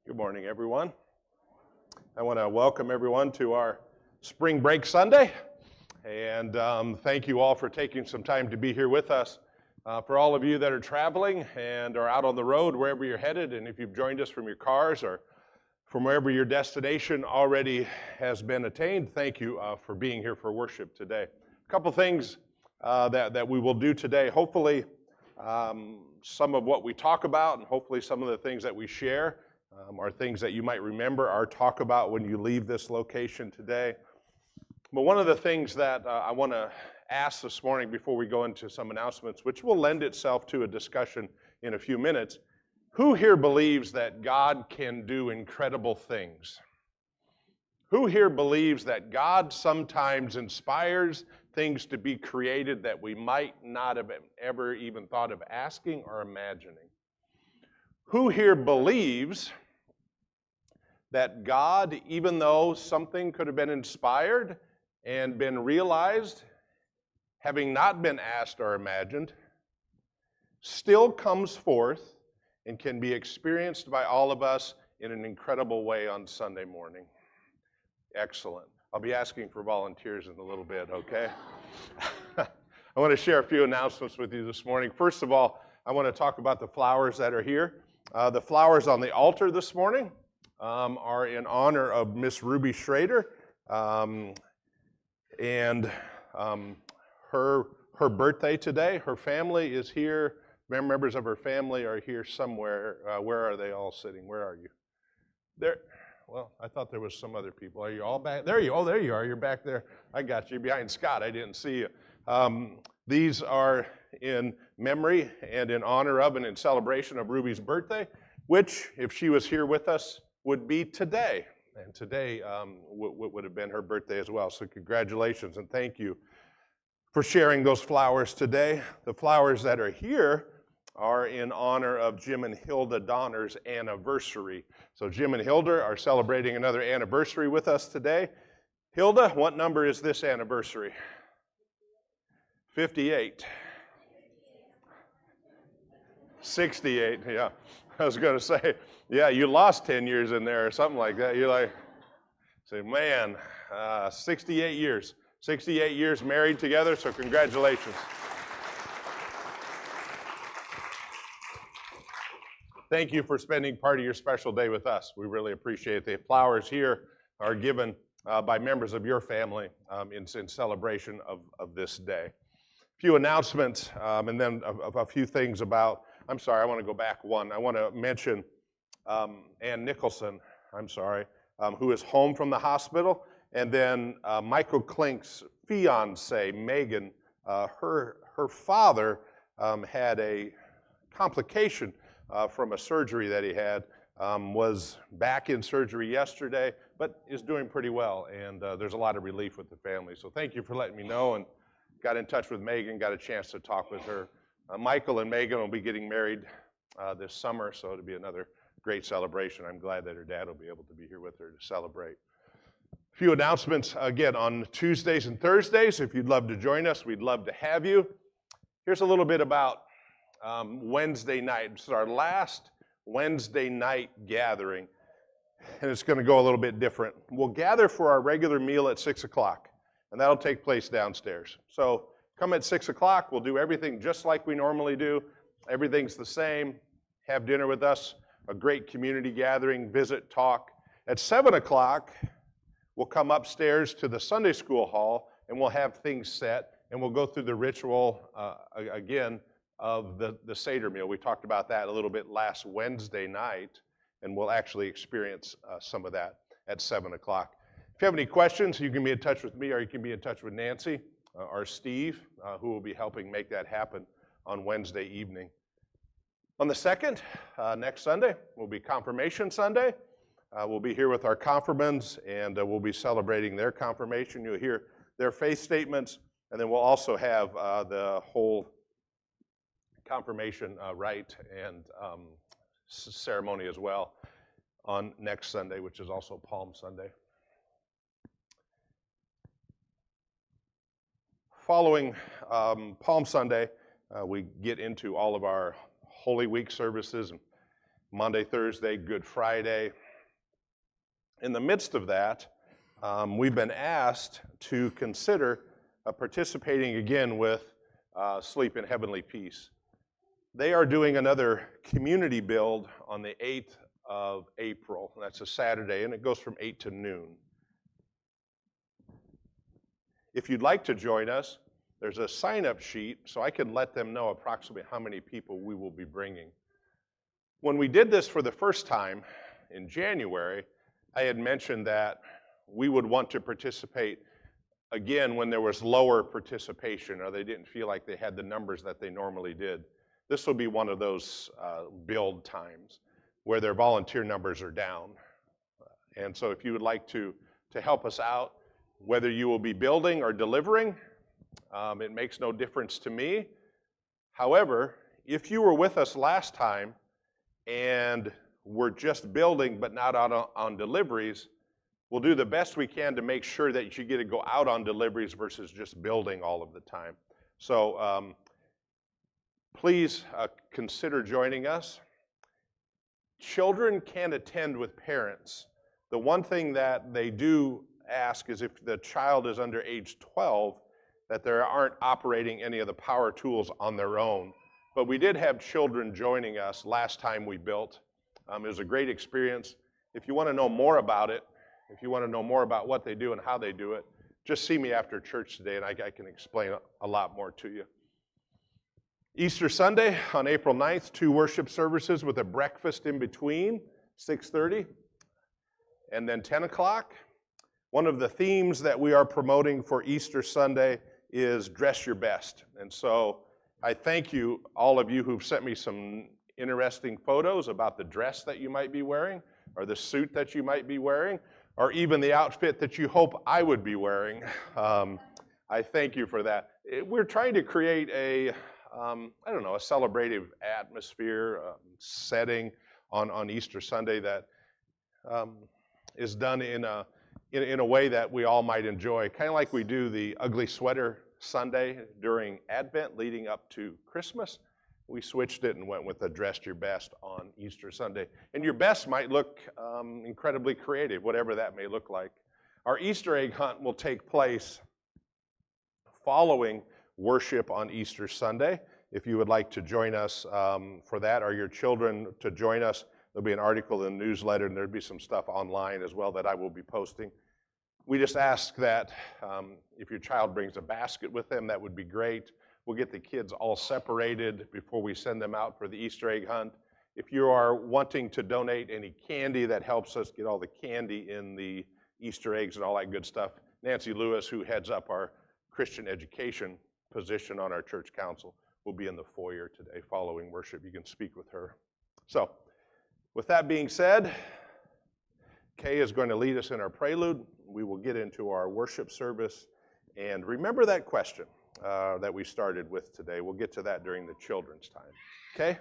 Good morning, everyone. I want to welcome everyone to our Spring Break Sunday, and thank you all for taking some time to be here with us. For all of you that are traveling and are out on the road, wherever you're headed, and if you've joined us from your cars or from wherever your destination already has been attained, thank you for being here for worship today. A couple things that we will do today. Hopefully, some of what we talk about and hopefully some of the things that we share are things that you might remember or talk about when you leave this location today. But one of the things that I want to ask this morning before we go into some announcements, which will lend itself to a discussion in a few minutes, who here believes that God can do incredible things? Who here believes that God sometimes inspires things to be created that we might not have ever even thought of asking or imagining? Who here believes that God, even though something could have been inspired and been realized, having not been asked or imagined, still comes forth and can be experienced by all of us in an incredible way on Sunday morning? Excellent. I'll be asking for volunteers in a little bit, okay? I want to share a few announcements with you this morning. First of all, I want to talk about the flowers that are here. The flowers on the altar this morning are in honor of Miss Ruby Schrader, and her birthday today. Her family is here. Members of her family are here somewhere. Where are they all sitting? Where are you? There. Well, I thought there was some other people. Are you all back? There you. Oh, there you are. You're back there. I got you behind Scott. I didn't see you. These are in memory and in honor of and in celebration of Ruby's birthday, which, if she was here with us, would be today. And today would have been her birthday as well. So congratulations and thank you for sharing those flowers today. The flowers that are here are in honor of Jim and Hilda Donner's anniversary. So Jim and Hilda are celebrating another anniversary with us today. Hilda, what number is this anniversary? 58. 68, yeah. I was going to say, yeah, you lost 10 years in there or something like that. You're like, say, man, 68 years. 68 years married together, so congratulations. Thank you for spending part of your special day with us. We really appreciate it. The flowers here are given by members of your family in celebration of this day. A few announcements and then a few things about, I'm sorry, I want to go back one. I want to mention Ann Nicholson, who is home from the hospital, and then Michael Klink's fiance, Megan, her father had a complication from a surgery that he had, was back in surgery yesterday, but is doing pretty well, and there's a lot of relief with the family. So thank you for letting me know, and got in touch with Megan, got a chance to talk with her. Michael and Megan will be getting married this summer, so it'll be another great celebration. I'm glad that her dad will be able to be here with her to celebrate. A few announcements, again, on Tuesdays and Thursdays. If you'd love to join us, we'd love to have you. Here's a little bit about Wednesday night. This is our last Wednesday night gathering, and it's going to go a little bit different. We'll gather for our regular meal at 6 o'clock, and that'll take place downstairs. So come at 6 o'clock. We'll do everything just like we normally do. Everything's the same. Have dinner with us, a great community gathering, visit, talk. At 7 o'clock, we'll come upstairs to the Sunday school hall, and we'll have things set, and we'll go through the ritual again of the Seder meal. We talked about that a little bit last Wednesday night, and we'll actually experience some of that at 7 o'clock. If you have any questions, you can be in touch with me, or you can be in touch with Nancy or Steve, who will be helping make that happen on Wednesday evening. On the 2nd, next Sunday, will be Confirmation Sunday. We'll be here with our confirmands, and we'll be celebrating their confirmation. You'll hear their faith statements, and then we'll also have the whole confirmation rite and ceremony as well on next Sunday, which is also Palm Sunday. Following Palm Sunday, we get into all of our Holy Week services. And Monday, Thursday, Good Friday. In the midst of that, we've been asked to consider participating again with Sleep in Heavenly Peace. They are doing another community build on the 8th of April. That's a Saturday, and it goes from 8 to noon. If you'd like to join us, there's a sign-up sheet so I can let them know approximately how many people we will be bringing. When we did this for the first time in January, I had mentioned that we would want to participate again when there was lower participation or they didn't feel like they had the numbers that they normally did. This will be one of those build times where their volunteer numbers are down. And so if you would like to help us out, whether you will be building or delivering, it makes no difference to me. However, if you were with us last time and we're just building but not out on deliveries, we'll do the best we can to make sure that you get to go out on deliveries versus just building all of the time. So please consider joining us. Children can attend with parents. The one thing that they do ask is if the child is under age 12, that they aren't operating any of the power tools on their own. But we did have children joining us last time we built. It was a great experience. If you want to know more about it, if you want to know more about what they do and how they do it, just see me after church today and I can explain a lot more to you. Easter Sunday on April 9th, 2 worship services with a breakfast in between, 6:30 and then 10 o'clock. One of the themes that we are promoting for Easter Sunday is dress your best. And so I thank you, all of you who've sent me some interesting photos about the dress that you might be wearing, or the suit that you might be wearing, or even the outfit that you hope I would be wearing. I thank you for that. We're trying to create a celebrative atmosphere, setting on Easter Sunday that is done in a way that we all might enjoy, kind of like we do the Ugly Sweater Sunday during Advent leading up to Christmas. We switched it and went with a dress your best on Easter Sunday. And your best might look incredibly creative, whatever that may look like. Our Easter egg hunt will take place following worship on Easter Sunday. If you would like to join us for that, or your children to join us, there'll be an article in the newsletter, and there'll be some stuff online as well that I will be posting. We just ask that if your child brings a basket with them, that would be great. We'll get the kids all separated before we send them out for the Easter egg hunt. If you are wanting to donate any candy, that helps us get all the candy in the Easter eggs and all that good stuff. Nancy Lewis, who heads up our Christian education position on our church council, will be in the foyer today following worship. You can speak with her. So, with that being said, Kay is going to lead us in our prelude. We will get into our worship service. And remember that question that we started with today. We'll get to that during the children's time. Okay?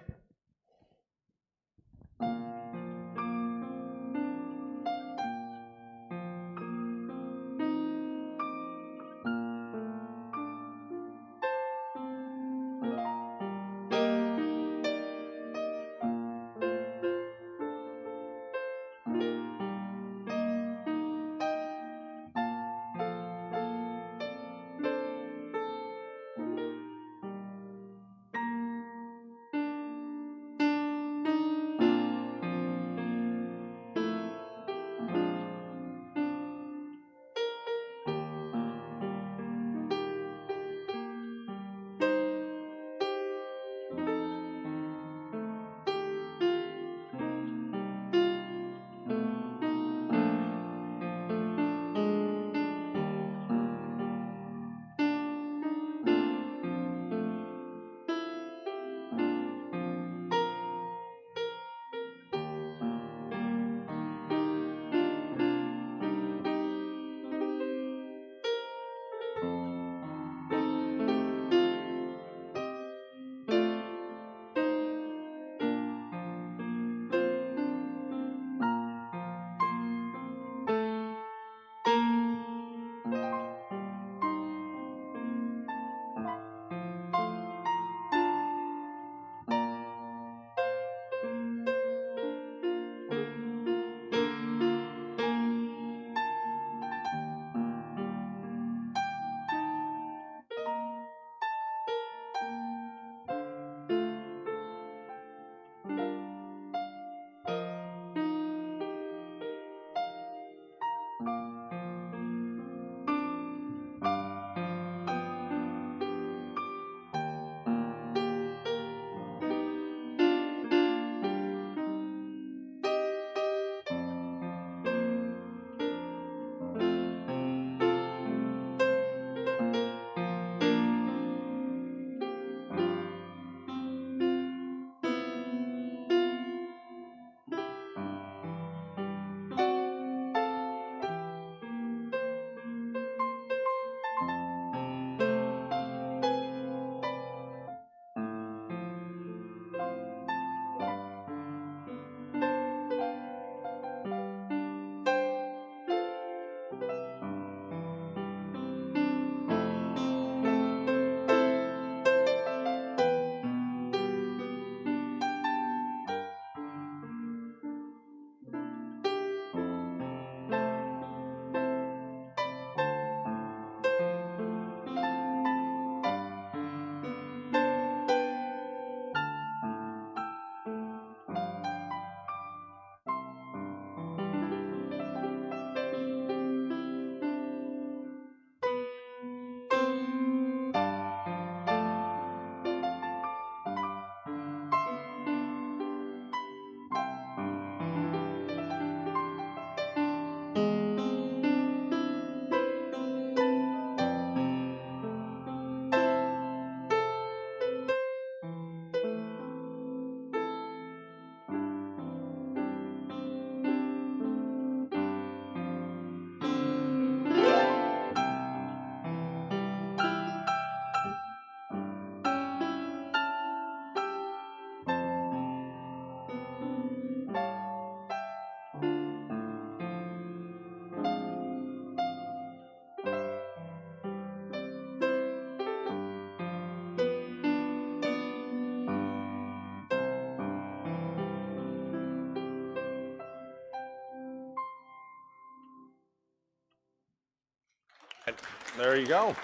There you go.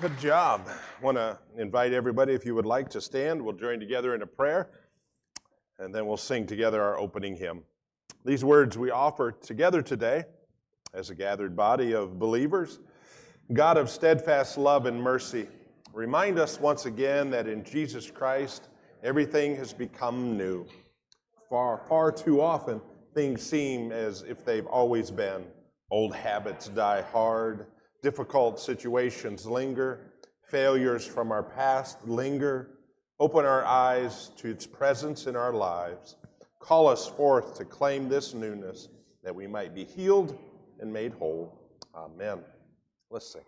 Good job. I want to invite everybody, if you would like to stand, we'll join together in a prayer, and then we'll sing together our opening hymn. These words we offer together today as a gathered body of believers. God of steadfast love and mercy, remind us once again that in Jesus Christ, everything has become new. Far too often, things seem as if they've always been. Old habits die hard. Difficult situations linger. Failures from our past linger. Open our eyes to its presence in our lives. Call us forth to claim this newness, that we might be healed and made whole. Amen. Let's sing.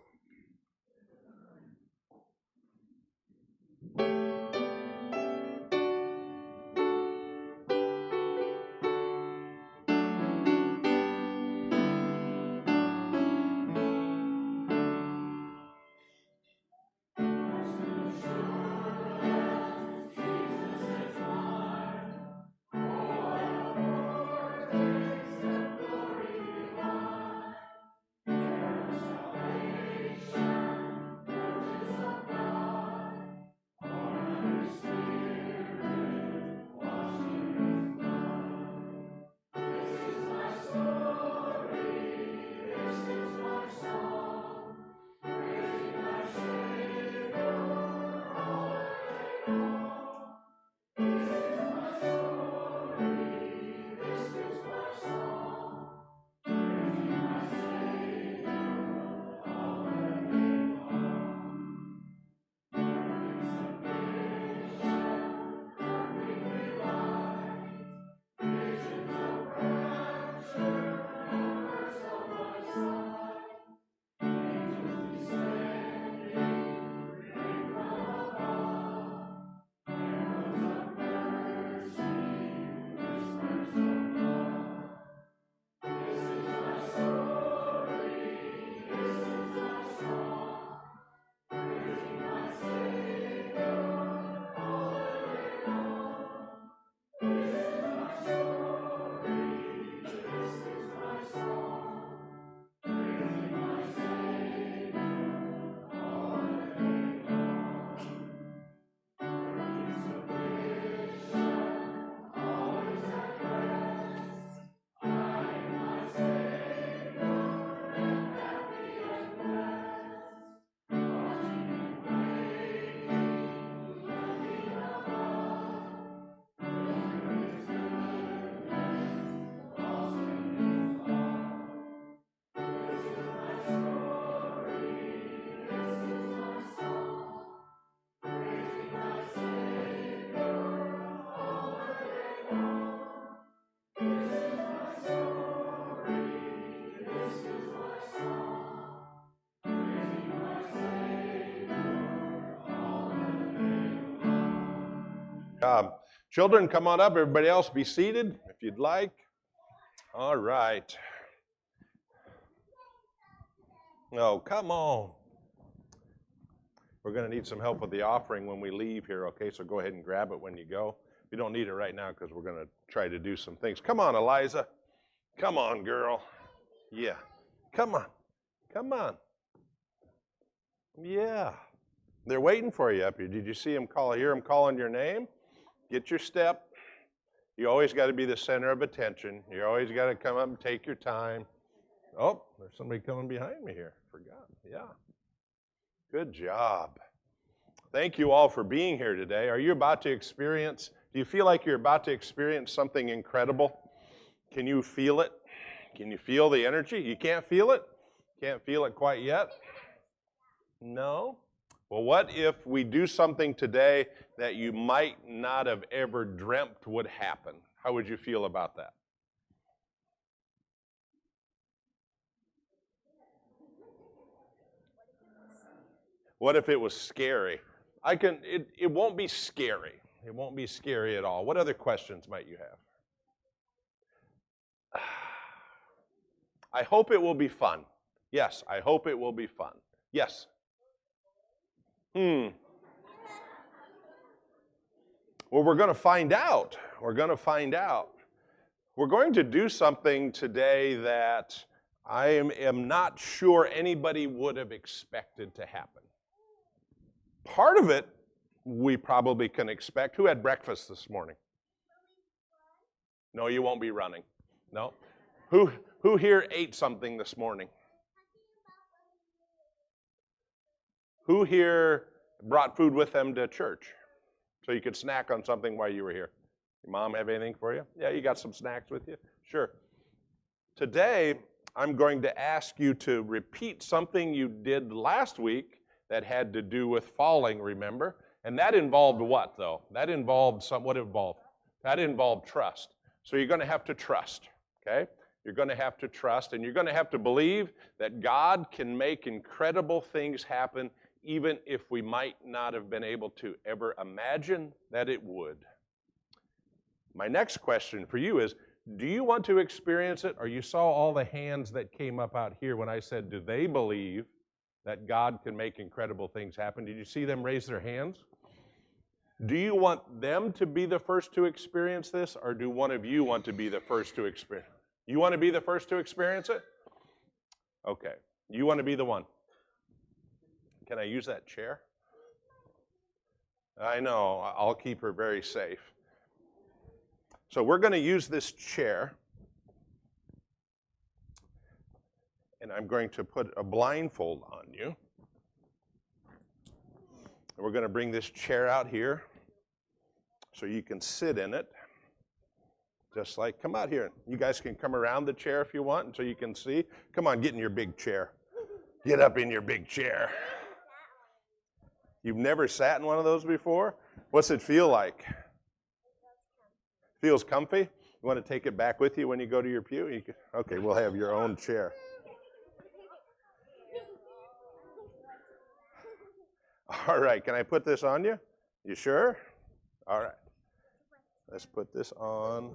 Children, come on up. Everybody else, be seated if you'd like. All right. Oh, come on. We're going to need some help with the offering when we leave here, okay? So go ahead and grab it when you go. You don't need it right now because we're going to try to do some things. Come on, Eliza. Come on, girl. Yeah. Come on. Come on. Yeah. They're waiting for you up here. Did you see them hear them calling your name? Get your step. You always got to be the center of attention. You always got to come up and take your time. Oh, there's somebody coming behind me here. Forgot. Yeah. Good job. Thank you all for being here today. Are you about to experience, do you feel like you're about to experience something incredible? Can you feel it? Can you feel the energy? You can't feel it? Can't feel it quite yet? No? Well, what if we do something today that you might not have ever dreamt would happen? How would you feel about that? What if it was scary? It won't be scary. It won't be scary at all. What other questions might you have? I hope it will be fun. Yes, I hope it will be fun. Yes. Well, we're going to find out. We're going to find out. We're going to do something today that I am not sure anybody would have expected to happen. Part of it we probably can expect. Who had breakfast this morning? No, you won't be running. No. Who here ate something this morning? Who here brought food with them to church so you could snack on something while you were here? Your mom have anything for you? Yeah, you got some snacks with you? Sure. Today, I'm going to ask you to repeat something you did last week that had to do with falling, remember? And that involved what, though? That involved what involved? That involved trust. So you're going to have to trust, okay? You're going to have to trust, and you're going to have to believe that God can make incredible things happen even if we might not have been able to ever imagine that it would. My next question for you is, do you want to experience it? Or you saw all the hands that came up out here when I said, do they believe that God can make incredible things happen? Did you see them raise their hands? Do you want them to be the first to experience this, or do one of you want to be the first to experience it? You want to be the first to experience it? Okay. You want to be the one. Can I use that chair? I know. I'll keep her very safe. So we're going to use this chair, and I'm going to put a blindfold on you. And we're going to bring this chair out here so you can sit in it. Just like, come out here. You guys can come around the chair if you want so you can see. Come on, get in your big chair. Get up in your big chair. You've never sat in one of those before? What's it feel like? Feels comfy? You want to take it back with you when you go to your pew? Okay, we'll have your own chair. All right, can I put this on you? You sure? All right. Let's put this on.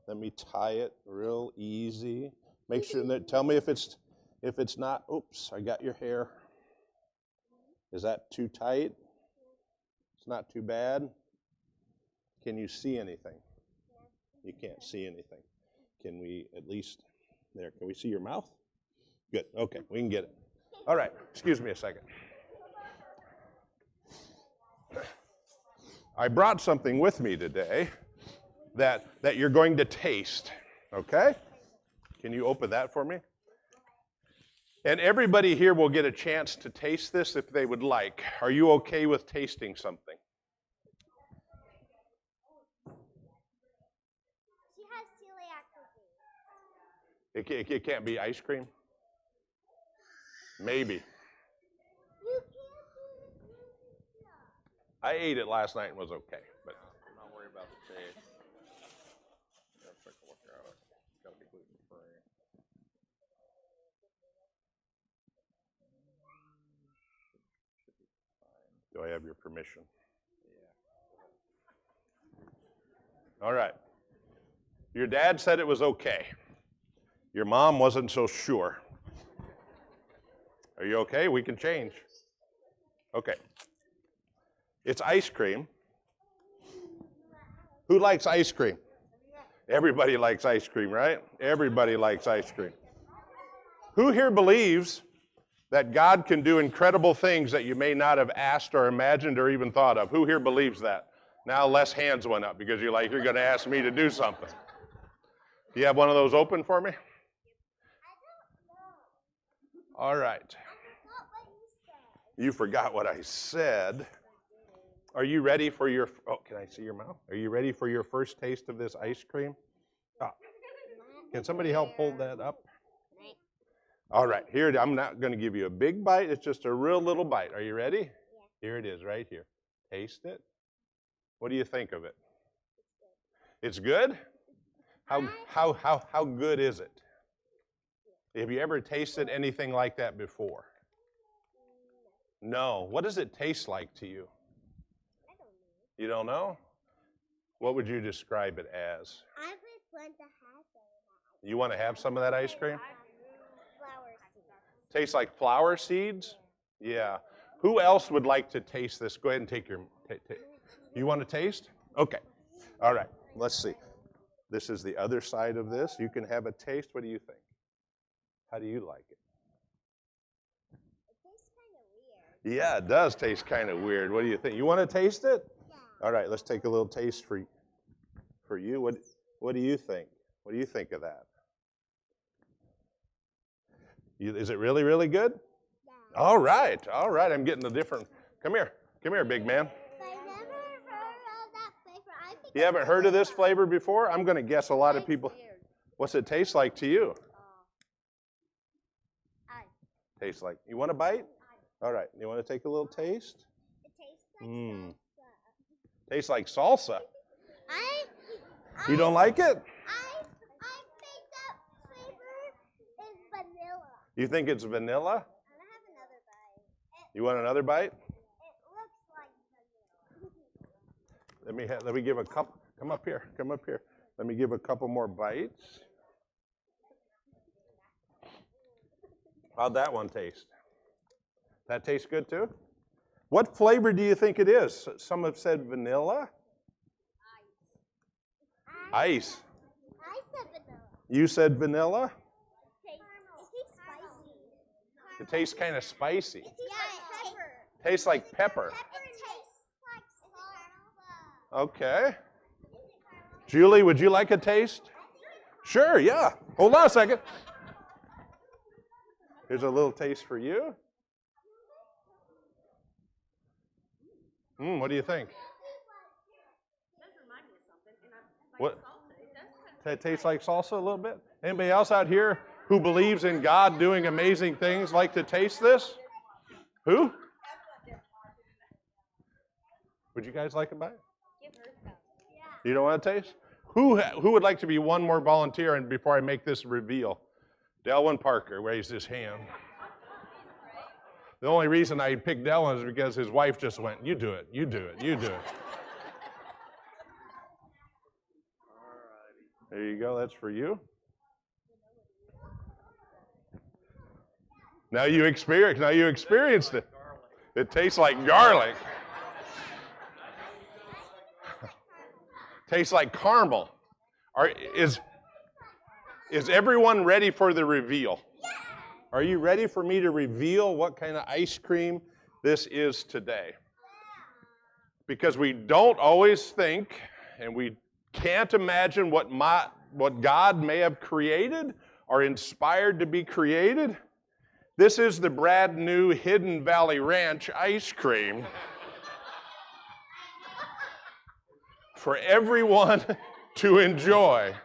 Let me tie it real easy. Make sure that, tell me if it's not, oops, I got your hair. Is that too tight? It's not too bad? Can you see anything? You can't see anything. Can we at least, there, can we see your mouth? Good, okay, we can get it. All right, excuse me a second. I brought something with me today that you're going to taste, okay? Can you open that for me? And everybody here will get a chance to taste this if they would like. Are you okay with tasting something? She has celiac disease. It can't be ice cream? Maybe. You can't do it. I ate it last night and was okay, but I'm not worried about the taste. Gotta take a look at it. It's gotta be gluten free. Should be fine. do I have your permission? Yeah. All right. Your dad said it was okay. Your mom wasn't so sure. Are you okay? We can change. Okay. It's ice cream. Who likes ice cream? Everybody likes ice cream, right? Everybody likes ice cream. Who here believes that God can do incredible things that you may not have asked or imagined or even thought of? Who here believes that? Now less hands went up because you're going to ask me to do something. Do you have one of those open for me? All right. You forgot what I said. Are you ready for your, oh, can I see your mouth? Are you ready for your first taste of this ice cream? Oh. Can somebody help hold that up? All right, here, I'm not going to give you a big bite. It's just a real little bite. Are you ready? Yeah. Here it is, right here. Taste it. What do you think of it? It's good? How good is it? Have you ever tasted anything like that before? No. What does it taste like to you? I don't know. You don't know? What would you describe it as? I would want to have some of that. You want to have some of that ice cream? Flower seeds. Tastes like flower seeds? Yeah. Who else would like to taste this? Go ahead and take your, you want to taste? Okay. All right. Let's see. This is the other side of this. You can have a taste. What do you think? How do you like it? It tastes kind of weird. Yeah, it does taste kind of weird. What do you think? You want to taste it? Yeah. All right, let's take a little taste for you. What do you think? What do you think of that? Is it really, really good? Yeah. All right. I'm getting a different. Come here, big man. I never heard of that flavor. I think You haven't heard of this flavor before? I'm going to guess a lot of people. What's it taste like to you? Tastes like. You want a bite? All right. You want to take a little taste? It tastes like Mm. salsa. Tastes like salsa. I You don't like it? I think that flavor is vanilla. You think it's vanilla? I have another bite. You want another bite? It looks like vanilla. Let me give a couple. Come up here. Let me give a couple more bites. How'd that one taste? That tastes good too? What flavor do you think it is? Some have said vanilla. Ice. I said vanilla. You said vanilla? It tastes spicy. It tastes kind of spicy. It tastes like pepper. Tastes like pepper. It tastes like salsa. Okay. Julie, would you like a taste? Sure, yeah. Hold on a second. Here's a little taste for you. What do you think? What? That tastes like salsa a little bit? Anybody else out here who believes in God doing amazing things like to taste this? Who? Would you guys like a bite? You don't want to taste? Who would like to be one more volunteer and before I make this reveal? Delwyn Parker raised his hand. The only reason I picked Delwyn is because his wife just went, you do it, you do it, you do it. There you go, that's for you. Now you experienced it. It tastes like garlic. Tastes like caramel. Is everyone ready for the reveal? Are you ready for me to reveal what kind of ice cream this is today? Because we don't always think, and we can't imagine what God may have created or inspired to be created. This is the brand new Hidden Valley Ranch ice cream for everyone to enjoy.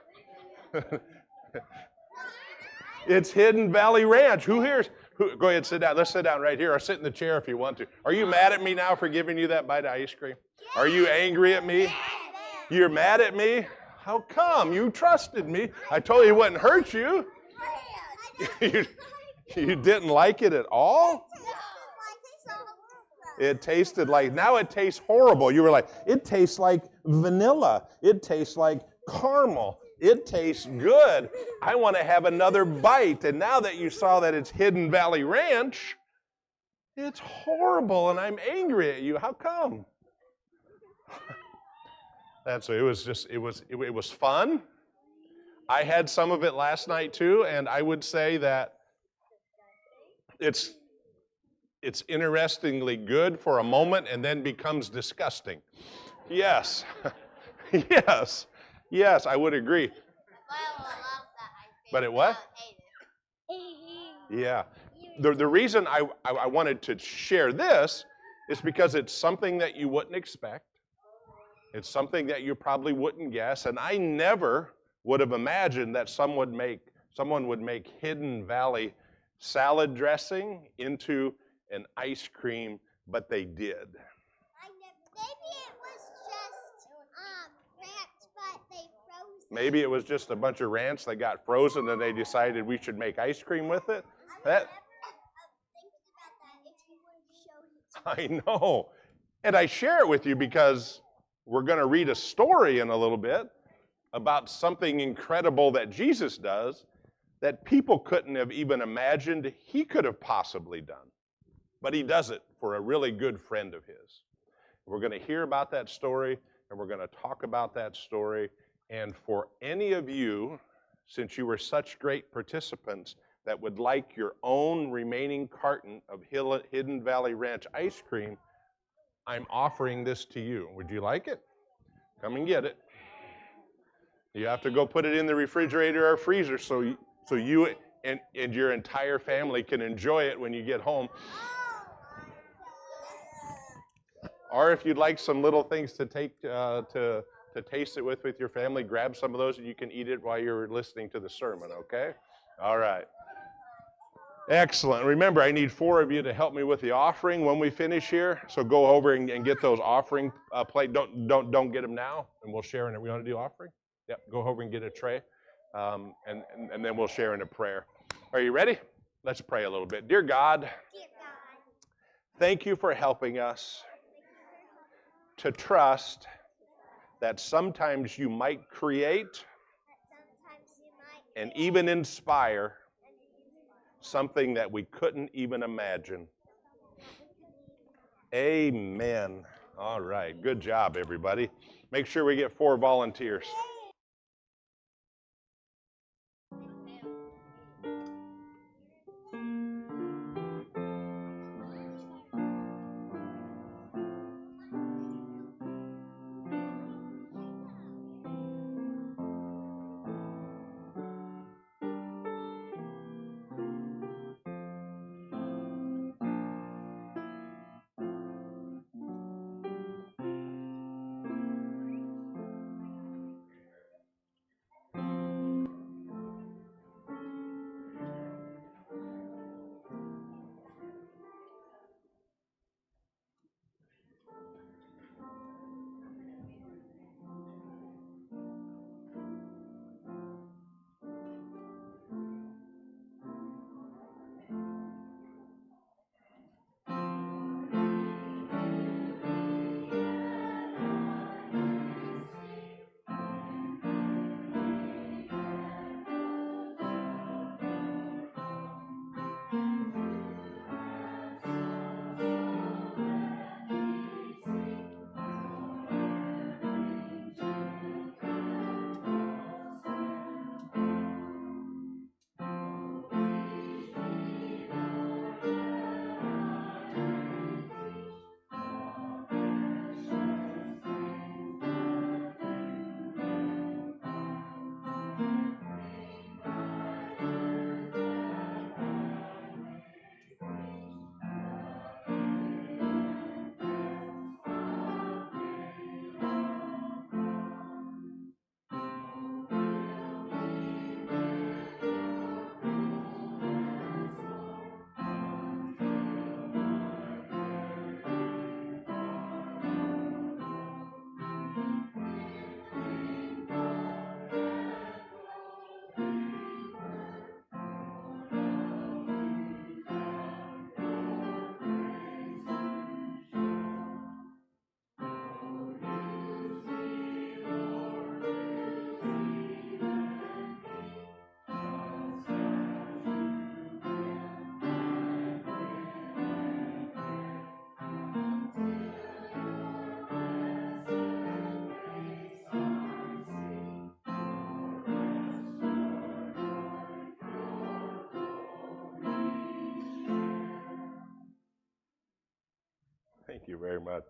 It's Hidden Valley Ranch. Who here's? Go ahead, sit down. Let's sit down right here, or sit in the chair if you want to. Are you mad at me now for giving you that bite of ice cream? Are you angry at me? You're mad at me? How come? You trusted me. I told you it wouldn't hurt you. You didn't like it at all? It tasted like, now it tastes horrible. You were like, it tastes like vanilla. It tastes like caramel. It tastes good. I want to have another bite. And now that you saw that it's Hidden Valley Ranch, it's horrible and I'm angry at you. How come? It was fun. I had some of it last night too, and I would say that it's interestingly good for a moment and then becomes disgusting. Yes. Yes, I would agree. But it what? Yeah. The reason I wanted to share this is because it's something that you wouldn't expect. It's something that you probably wouldn't guess. And I never would have imagined that someone would make Hidden Valley salad dressing into an ice cream, but they did. Maybe it was just ranch, but they froze it. Maybe it was just a bunch of ranch that got frozen and they decided we should make ice cream with it. I would never think about that if you wouldn't show it to me. I know. And I share it with you because we're going to read a story in a little bit about something incredible that Jesus does that people couldn't have even imagined he could have possibly done. But he does it for a really good friend of his. We're going to hear about that story, and we're going to talk about that story. And for any of you, since you were such great participants, that would like your own remaining carton of Hidden Valley Ranch ice cream, I'm offering this to you. Would you like it? Come and get it. You have to go put it in the refrigerator or freezer so you and your entire family can enjoy it when you get home. Or if you'd like some little things to take to taste it with your family, grab some of those and you can eat it while you're listening to the sermon, okay? All right. Excellent. Remember, I need 4 of you to help me with the offering when we finish here. So go over and get those offering plate. Don't get them now, and we'll share in it. We want to do offering? Yep. Go over and get a tray, and then we'll share in a prayer. Are you ready? Let's pray a little bit. Dear God, thank you for helping us to trust that sometimes you might create and even inspire something that we couldn't even imagine. Amen. All right. Good job, everybody. Make sure we get 4 volunteers. Thank you very much.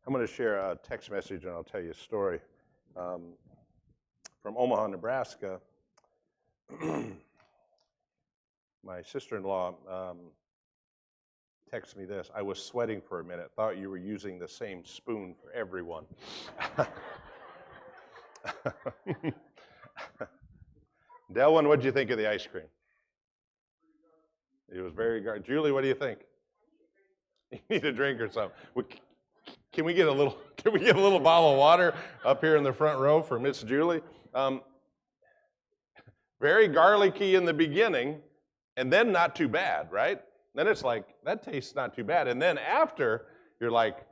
I'm going to share a text message and I'll tell you a story. From Omaha, Nebraska, my sister-in-law texted me this. I was sweating for a minute, thought you were using the same spoon for everyone. Delwyn, what'd you think of the ice cream? It was very good. Julie, what do you think? You need a drink or something. Can we get a little bottle of water up here in the front row for Miss Julie? Very garlicky in the beginning, and then not too bad, right? Then it's like, that tastes not too bad. And then after, you're like,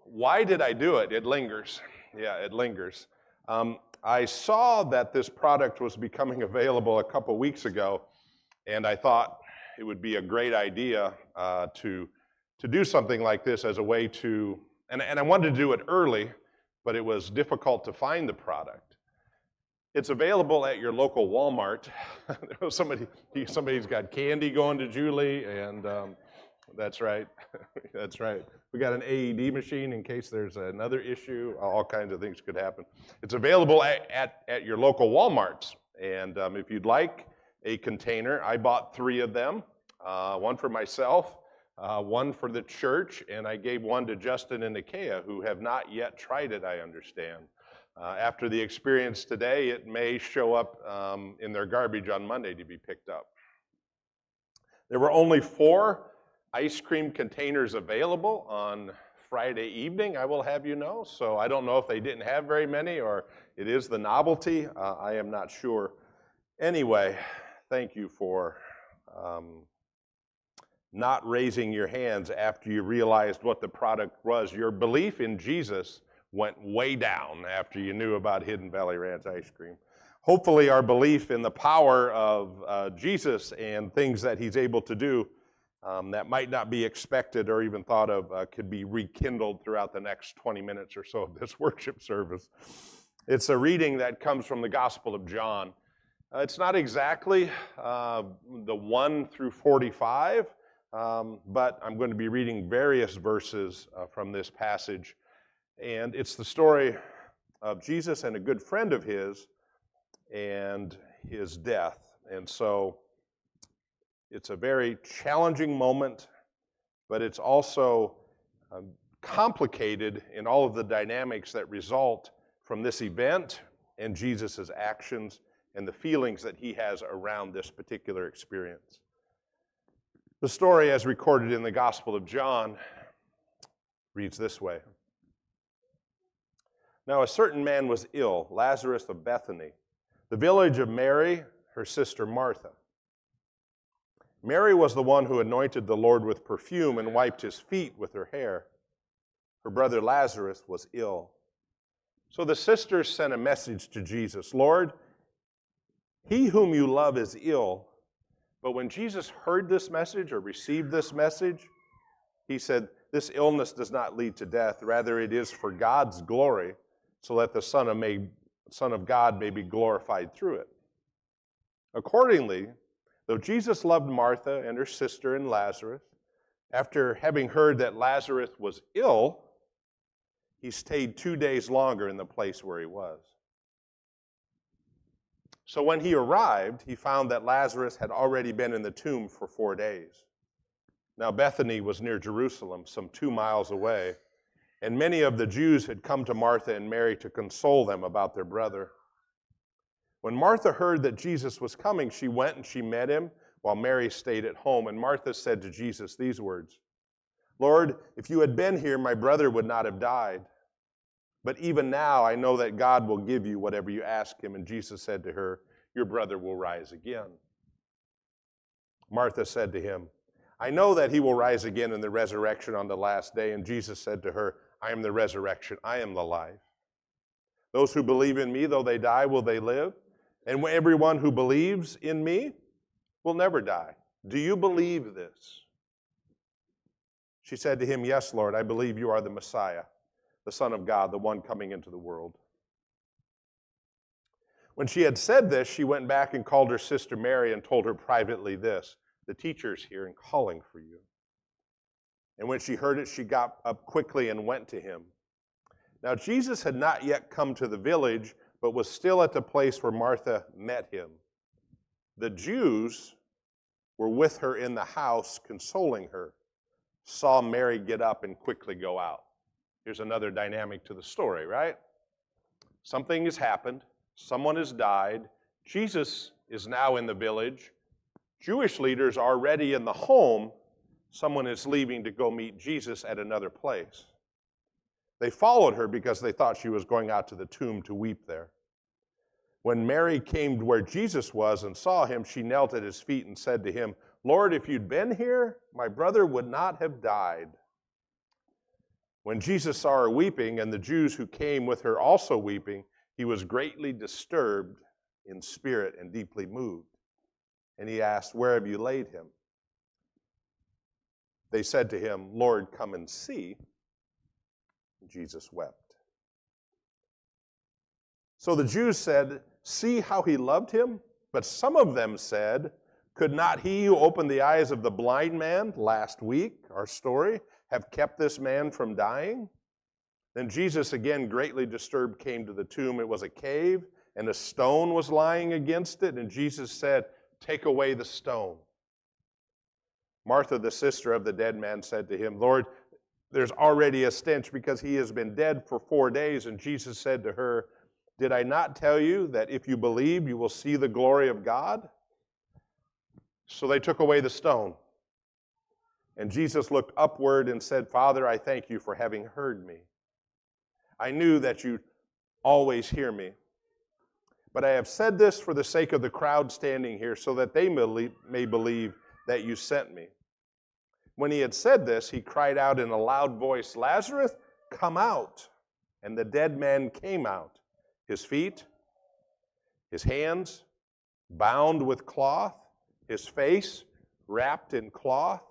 why did I do it? It lingers. Yeah, it lingers. I saw that this product was becoming available a couple weeks ago, and I thought it would be a great idea to do something like this as a way to, and I wanted to do it early, but it was difficult to find the product. It's available at your local Walmart. Somebody's got candy going to Julie, and that's right. That's right. We got an AED machine in case there's another issue. All kinds of things could happen. It's available at your local Walmarts. And if you'd like a container, I bought 3 of them, one for myself, one for the church, and I gave one to Justin and Nikia, who have not yet tried it, I understand. After the experience today, it may show up in their garbage on Monday to be picked up. There were only 4 ice cream containers available on Friday evening, I will have you know. So I don't know if they didn't have very many or it is the novelty. I am not sure. Anyway, thank you for not raising your hands after you realized what the product was. Your belief in Jesus went way down after you knew about Hidden Valley Ranch ice cream. Hopefully our belief in the power of Jesus and things that He's able to do that might not be expected or even thought of could be rekindled throughout the next 20 minutes or so of this worship service. It's a reading that comes from the Gospel of John. It's not exactly the 1 through 45, but I'm going to be reading various verses from this passage. And it's the story of Jesus and a good friend of his and his death. And so it's a very challenging moment, but it's also complicated in all of the dynamics that result from this event and Jesus' actions and the feelings that he has around this particular experience. The story, as recorded in the Gospel of John, reads this way. Now a certain man was ill, Lazarus of Bethany, the village of Mary, her sister Martha. Mary was the one who anointed the Lord with perfume and wiped his feet with her hair. Her brother Lazarus was ill. So the sisters sent a message to Jesus, Lord, he whom you love is ill. But when Jesus heard this message or received this message, he said, this illness does not lead to death. Rather, it is for God's glory, so that the Son of God may be glorified through it. Accordingly, though Jesus loved Martha and her sister and Lazarus, after having heard that Lazarus was ill, he stayed 2 days longer in the place where he was. So when he arrived, he found that Lazarus had already been in the tomb for 4 days. Now Bethany was near Jerusalem, some 2 miles away, and many of the Jews had come to Martha and Mary to console them about their brother. When Martha heard that Jesus was coming, she went and she met him, while Mary stayed at home. And Martha said to Jesus these words, Lord, if you had been here, my brother would not have died. But even now I know that God will give you whatever you ask him. And Jesus said to her, your brother will rise again. Martha said to him, I know that he will rise again in the resurrection on the last day. And Jesus said to her, I am the resurrection, I am the life. Those who believe in me, though they die, will they live? And everyone who believes in me will never die. Do you believe this? She said to him, yes, Lord, I believe you are the Messiah, the Son of God, the one coming into the world. When she had said this, she went back and called her sister Mary and told her privately this, the teacher's here and calling for you. And when she heard it, she got up quickly and went to him. Now Jesus had not yet come to the village, but was still at the place where Martha met him. The Jews were with her in the house, consoling her, saw Mary get up and quickly go out. Here's another dynamic to the story, right? Something has happened. Someone has died. Jesus is now in the village. Jewish leaders are already in the home. Someone is leaving to go meet Jesus at another place. They followed her because they thought she was going out to the tomb to weep there. When Mary came to where Jesus was and saw him, she knelt at his feet and said to him, Lord, if you'd been here, my brother would not have died. When Jesus saw her weeping and the Jews who came with her also weeping, he was greatly disturbed in spirit and deeply moved. And he asked, where have you laid him? They said to him, Lord, come and see. Jesus wept. So the Jews said, See how he loved him? But some of them said, could not he who opened the eyes of the blind man last week, our story, have kept this man from dying? Then Jesus, again greatly disturbed, came to the tomb. It was a cave, and a stone was lying against it. And Jesus said, take away the stone. Martha, the sister of the dead man, said to him, Lord, there's already a stench because he has been dead for 4 days. And Jesus said to her, did I not tell you that if you believe, you will see the glory of God? So they took away the stone. And Jesus looked upward and said, Father, I thank you for having heard me. I knew that you always hear me. But I have said this for the sake of the crowd standing here, so that they may believe that you sent me. When he had said this, he cried out in a loud voice, Lazarus, come out. And the dead man came out, his feet, his hands bound with cloth, his face wrapped in cloth.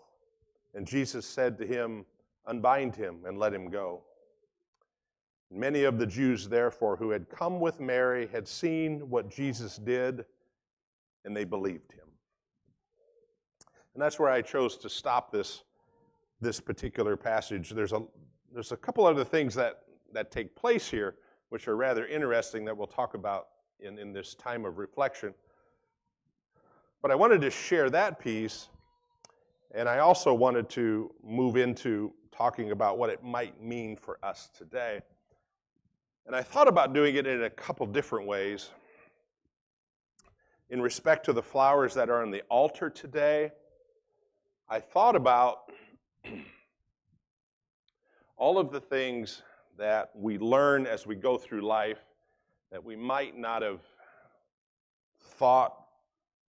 And Jesus said to him, unbind him and let him go. Many of the Jews, therefore, who had come with Mary had seen what Jesus did, and they believed him. And that's where I chose to stop this particular passage. There's a couple other things that take place here, which are rather interesting, that we'll talk about in this time of reflection. But I wanted to share that piece, and I also wanted to move into talking about what it might mean for us today. And I thought about doing it in a couple different ways. In respect to the flowers that are on the altar today, I thought about all of the things that we learn as we go through life that we might not have thought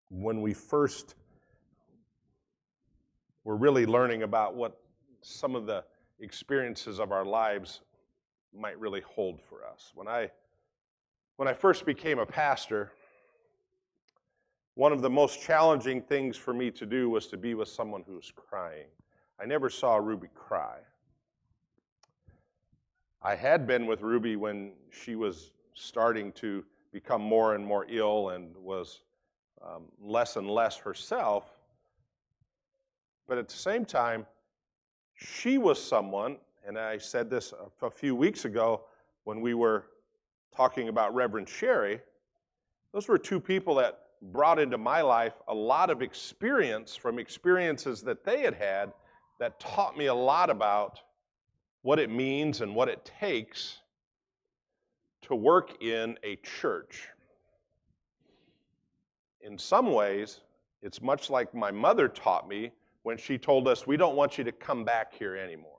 when we first were really learning about what some of the experiences of our lives might really hold for us. When I first became a pastor, one of the most challenging things for me to do was to be with someone who was crying. I never saw Ruby cry. I had been with Ruby when she was starting to become more and more ill and was less and less herself. But at the same time, she was someone, and I said this a few weeks ago when we were talking about Reverend Sherry, those were two people that brought into my life a lot of experience from experiences that they had had that taught me a lot about what it means and what it takes to work in a church. In some ways, it's much like my mother taught me when she told us, we don't want you to come back here anymore.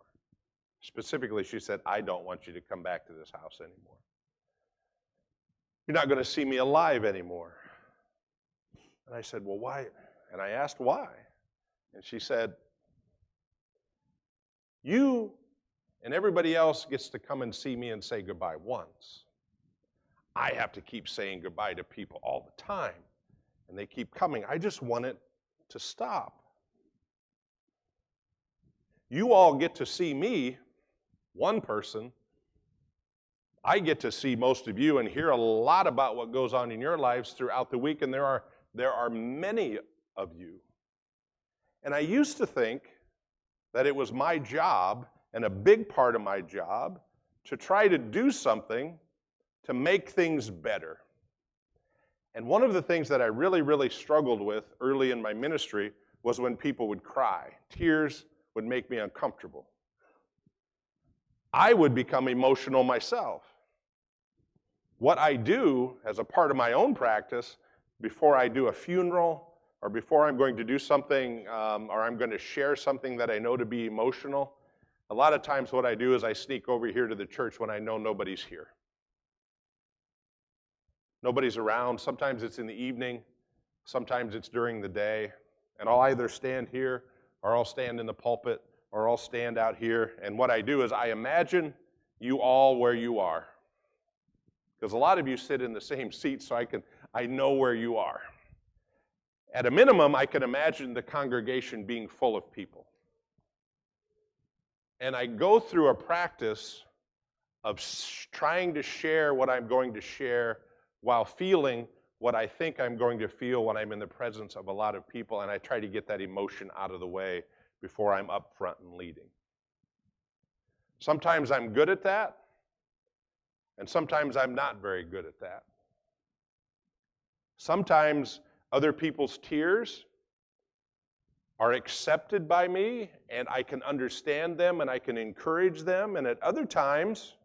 Specifically, she said, I don't want you to come back to this house anymore. You're not going to see me alive anymore. And I said, well, why? And I asked why. And she said, you and everybody else gets to come and see me and say goodbye once. I have to keep saying goodbye to people all the time. And they keep coming. I just want it to stop. You all get to see me, one person. I get to see most of you and hear a lot about what goes on in your lives throughout the week, and there are many of you. And I used to think that it was my job, and a big part of my job, to try to do something to make things better. And one of the things that I really, really struggled with early in my ministry was when people would cry. Tears would make me uncomfortable. I would become emotional myself. What I do as a part of my own practice, before I do a funeral, or before I'm going to do something, or I'm going to share something that I know to be emotional, a lot of times what I do is I sneak over here to the church when I know nobody's here. Nobody's around. Sometimes it's in the evening. Sometimes it's during the day. And I'll either stand here, or I'll stand in the pulpit, or I'll stand out here. And what I do is I imagine you all where you are. Because a lot of you sit in the same seat, so I know where you are. At a minimum, I can imagine the congregation being full of people. And I go through a practice of trying to share what I'm going to share while feeling what I think I'm going to feel when I'm in the presence of a lot of people, and I try to get that emotion out of the way before I'm up front and leading. Sometimes I'm good at that, and sometimes I'm not very good at that. Sometimes other people's tears are accepted by me, and I can understand them, and I can encourage them, and at other times,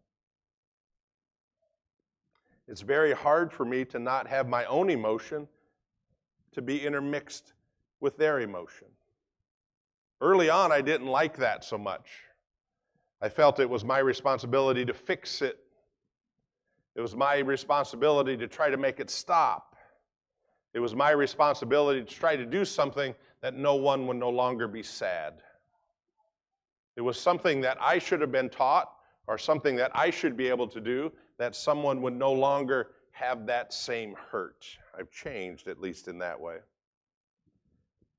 it's very hard for me to not have my own emotion to be intermixed with their emotion. Early on, I didn't like that so much. I felt it was my responsibility to fix it. It was my responsibility to try to make it stop. It was my responsibility to try to do something that no one would no longer be sad. It was something that I should have been taught, or something that I should be able to do, that someone would no longer have that same hurt. I've changed, at least in that way.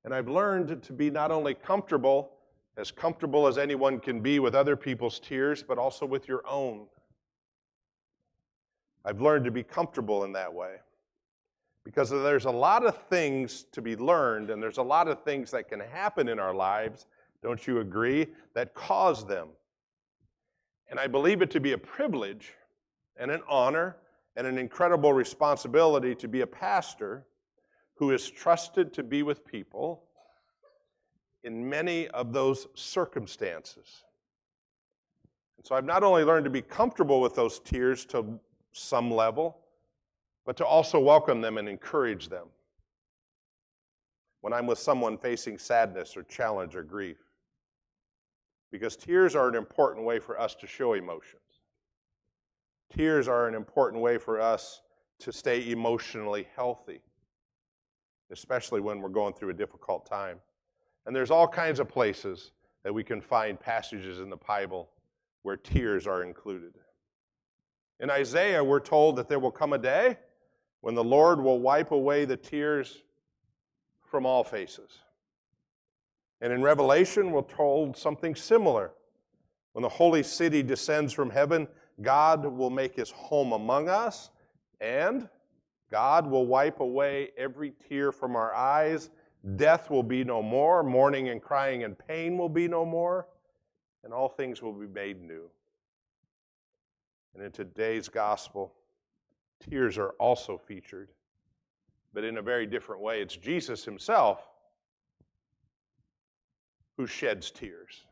And I've learned to be not only comfortable as anyone can be with other people's tears, but also with your own. I've learned to be comfortable in that way. Because there's a lot of things to be learned, and there's a lot of things that can happen in our lives, don't you agree, that cause them. And I believe it to be a privilege and an honor and an incredible responsibility to be a pastor who is trusted to be with people in many of those circumstances. And so I've not only learned to be comfortable with those tears to some level, but to also welcome them and encourage them when I'm with someone facing sadness or challenge or grief. Because tears are an important way for us to show emotions. Tears are an important way for us to stay emotionally healthy, especially when we're going through a difficult time. And there's all kinds of places that we can find passages in the Bible where tears are included. In Isaiah, we're told that there will come a day when the Lord will wipe away the tears from all faces. And in Revelation, we're told something similar. When the holy city descends from heaven, God will make his home among us, and God will wipe away every tear from our eyes. Death will be no more, mourning and crying and pain will be no more, and all things will be made new. And in today's gospel, tears are also featured, but in a very different way. It's Jesus himself who sheds tears.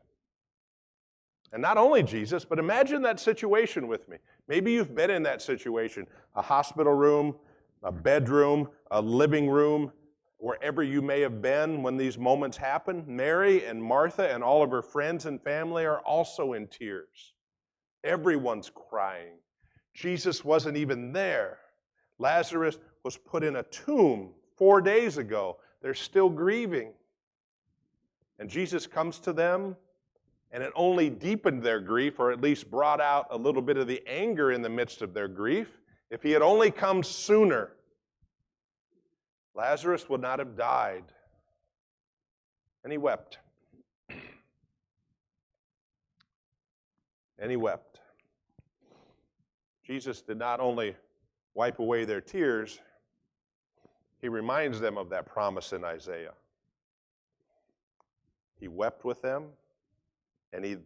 And not only Jesus, but imagine that situation with me. Maybe you've been in that situation, a hospital room, a bedroom, a living room, wherever you may have been when these moments happen. Mary and Martha and all of her friends and family are also in tears. Everyone's crying. Jesus wasn't even there. Lazarus was put in a tomb 4 days ago. They're still grieving. And Jesus comes to them, and it only deepened their grief, or at least brought out a little bit of the anger in the midst of their grief. If he had only come sooner, Lazarus would not have died. And he wept. And he wept. Jesus did not only wipe away their tears, he reminds them of that promise in Isaiah. He wept with them, and he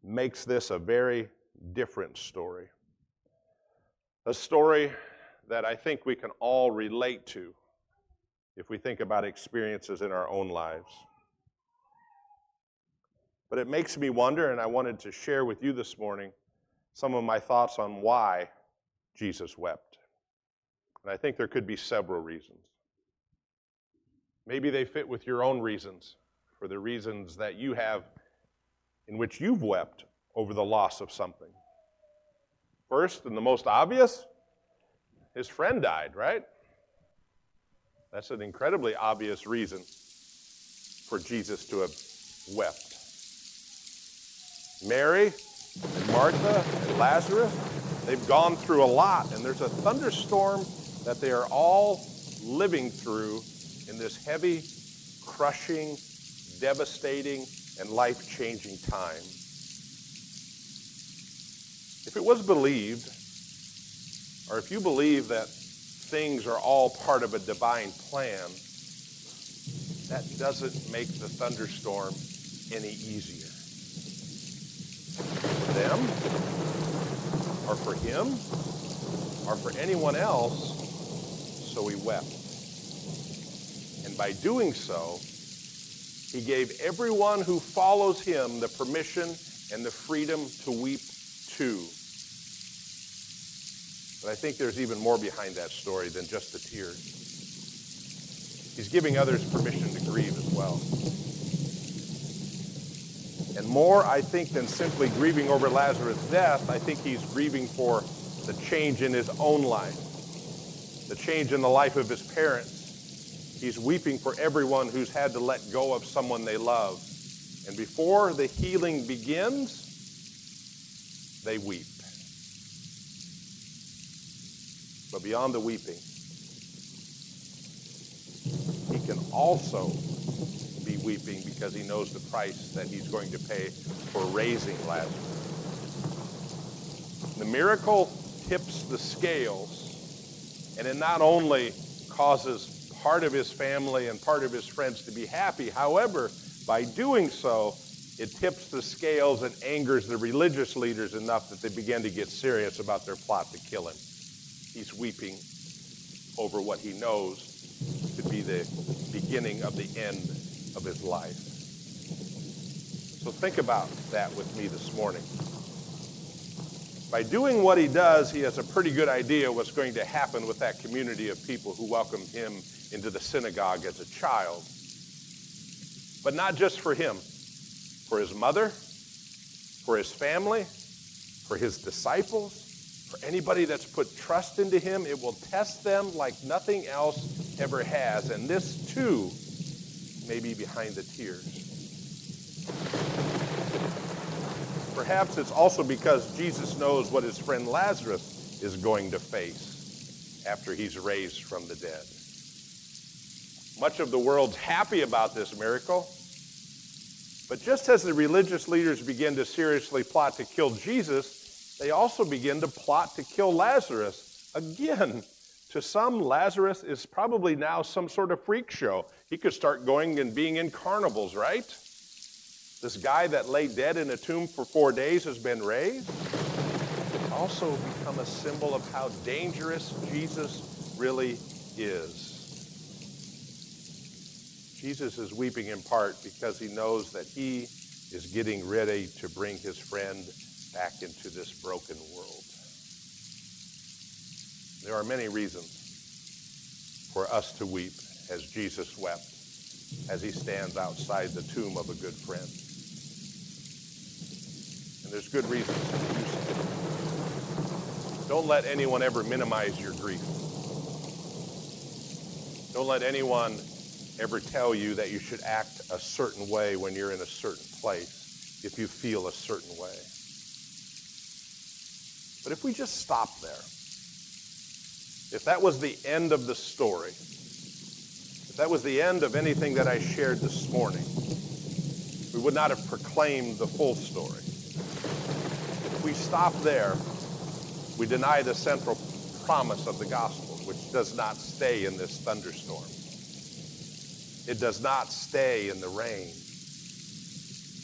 makes this a very different story. A story that I think we can all relate to if we think about experiences in our own lives. But it makes me wonder, and I wanted to share with you this morning some of my thoughts on why Jesus wept. And I think there could be several reasons. Maybe they fit with your own reasons, for the reasons that you have in which you've wept over the loss of something. First, and the most obvious, his friend died, right? That's an incredibly obvious reason for Jesus to have wept. Mary and Martha and Lazarus, they've gone through a lot, and there's a thunderstorm that they are all living through in this heavy, crushing, devastating, and life-changing time. If it was believed, or if you believe that things are all part of a divine plan, that doesn't make the thunderstorm any easier. For them, or for him, or for anyone else, so he wept. And by doing so, he gave everyone who follows him the permission and the freedom to weep too. But I think there's even more behind that story than just the tears. He's giving others permission to grieve as well. And more, I think, than simply grieving over Lazarus' death, I think he's grieving for the change in his own life, the change in the life of his parents. He's weeping for everyone who's had to let go of someone they love. And before the healing begins, they weep. But beyond the weeping, he can also be weeping because he knows the price that he's going to pay for raising Lazarus. The miracle tips the scales, and it not only causes part of his family and part of his friends to be happy. However, by doing so, it tips the scales and angers the religious leaders enough that they begin to get serious about their plot to kill him. He's weeping over what he knows could be the beginning of the end of his life. So think about that with me this morning. By doing what he does, he has a pretty good idea what's going to happen with that community of people who welcomed him into the synagogue as a child. But not just for him, for his mother, for his family, for his disciples, for anybody that's put trust into him. It will test them like nothing else ever has. And this too may be behind the tears. Perhaps it's also because Jesus knows what his friend Lazarus is going to face after he's raised from the dead. Much of the world's happy about this miracle, but just as the religious leaders begin to seriously plot to kill Jesus, they also begin to plot to kill Lazarus. Again, to some, Lazarus is probably now some sort of freak show. He could start going and being in carnivals, right? This guy that lay dead in a tomb for 4 days has been raised. It's also become a symbol of how dangerous Jesus really is. Jesus is weeping in part because he knows that he is getting ready to bring his friend back into this broken world. There are many reasons for us to weep as Jesus wept, as he stands outside the tomb of a good friend. And there's good reasons to do so. Don't let anyone ever minimize your grief. Don't let anyone ever tell you that you should act a certain way when you're in a certain place, if you feel a certain way. But if we just stop there, if that was the end of the story, if that was the end of anything that I shared this morning, we would not have proclaimed the full story. If we stop there, we deny the central promise of the gospel, which does not stay in this thunderstorm. It does not stay in the rain.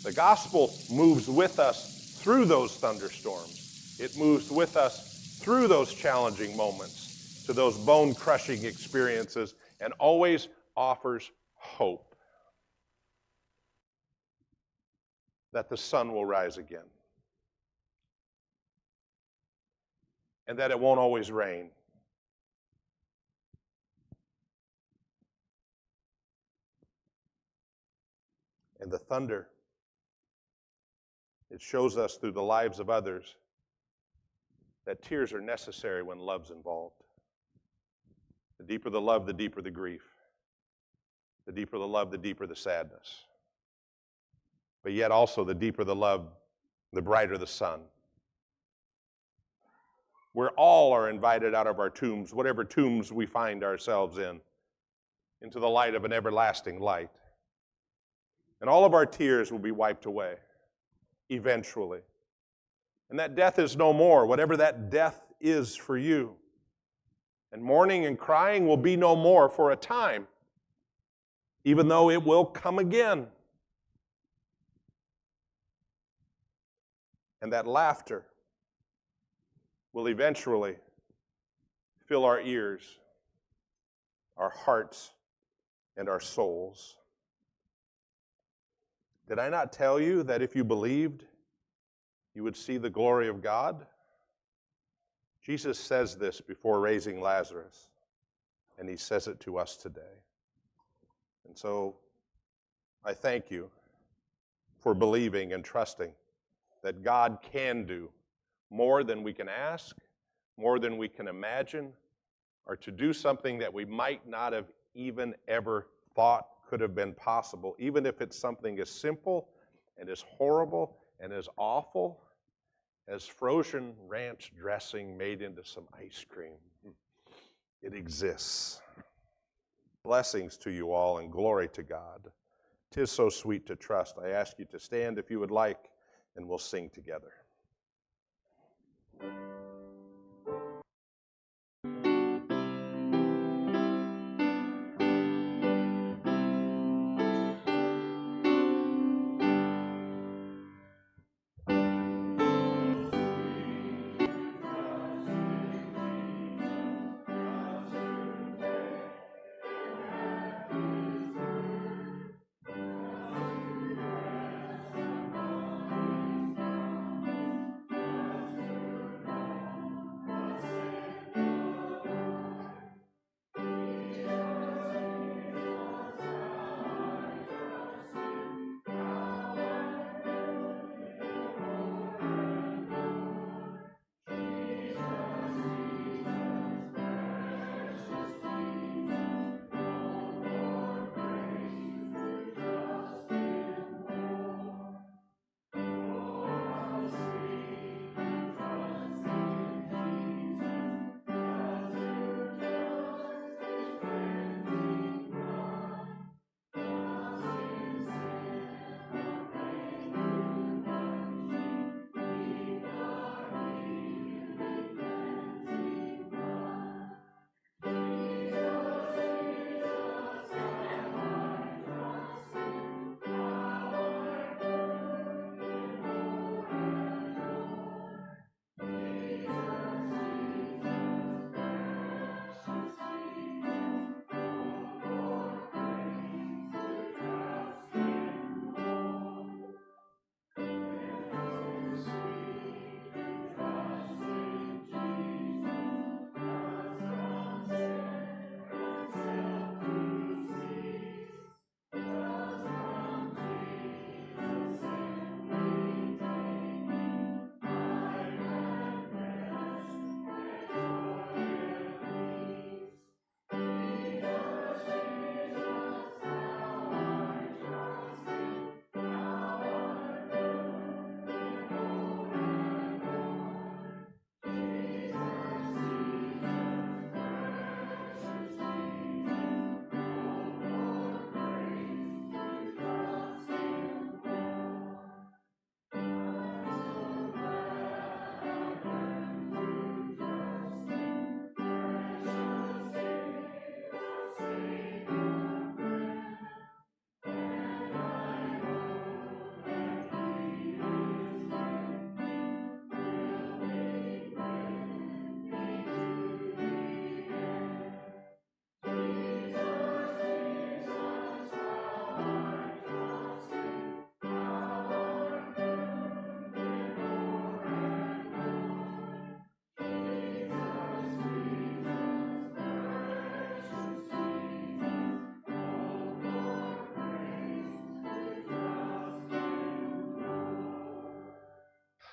The gospel moves with us through those thunderstorms. It moves with us through those challenging moments, to those bone-crushing experiences, and always offers hope that the sun will rise again, and that it won't always rain. And the thunder, it shows us through the lives of others that tears are necessary when love's involved. The deeper the love, the deeper the grief. The deeper the love, the deeper the sadness. But yet also the deeper the love, the brighter the sun. We're all are invited out of our tombs, whatever tombs we find ourselves in, into the light of an everlasting light. And all of our tears will be wiped away, eventually. And that death is no more, whatever that death is for you. And mourning and crying will be no more for a time, even though it will come again. And that laughter will eventually fill our ears, our hearts, and our souls. Did I not tell you that if you believed, you would see the glory of God? Jesus says this before raising Lazarus, and he says it to us today. And so I thank you for believing and trusting that God can do more than we can ask, more than we can imagine, or to do something that we might not have even ever thought could have been possible, even if it's something as simple and as horrible and as awful as frozen ranch dressing made into some ice cream. It exists. Blessings to you all and glory to God. 'Tis so sweet to trust. I ask you to stand if you would like, and we'll sing together.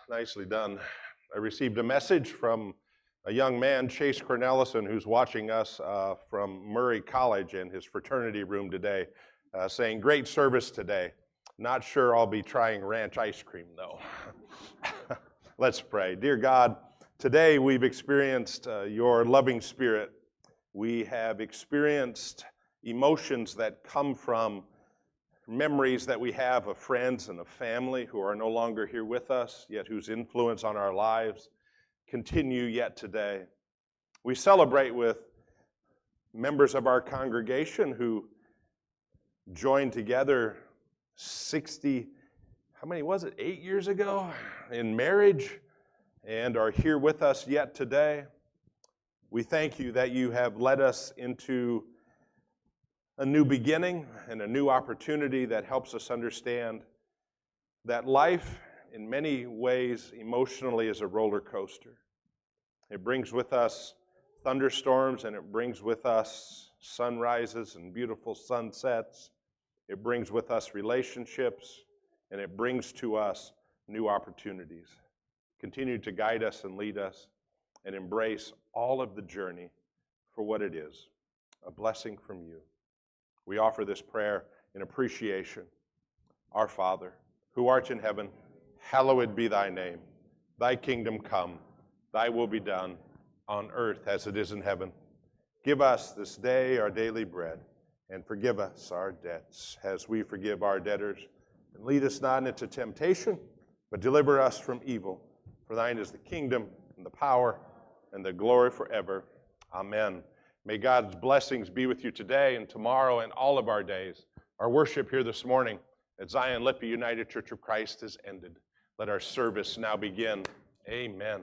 Nicely done. I received a message from a young man, Chase Cornelison, who's watching us from Murray College in his fraternity room today, saying, great service today. Not sure I'll be trying ranch ice cream, though. Let's pray. Dear God, today we've experienced your loving spirit. We have experienced emotions that come from memories that we have of friends and of family who are no longer here with us, yet whose influence on our lives continue yet today. We celebrate with members of our congregation who joined together 60, how many was it, 8 years ago in marriage, and are here with us yet today. We thank you that you have led us into a new beginning and a new opportunity that helps us understand that life, in many ways, emotionally, is a roller coaster. It brings with us thunderstorms, and it brings with us sunrises and beautiful sunsets. It brings with us relationships, and it brings to us new opportunities. Continue to guide us and lead us, and embrace all of the journey for what it is, a blessing from you. We offer this prayer in appreciation. Our Father, who art in heaven, hallowed be thy name. Thy kingdom come, thy will be done on earth as it is in heaven. Give us this day our daily bread, and forgive us our debts as we forgive our debtors. And lead us not into temptation, but deliver us from evil. For thine is the kingdom, and the power, and the glory forever. Amen. May God's blessings be with you today and tomorrow and all of our days. Our worship here this morning at Zion Lippe United Church of Christ has ended. Let our service now begin. Amen.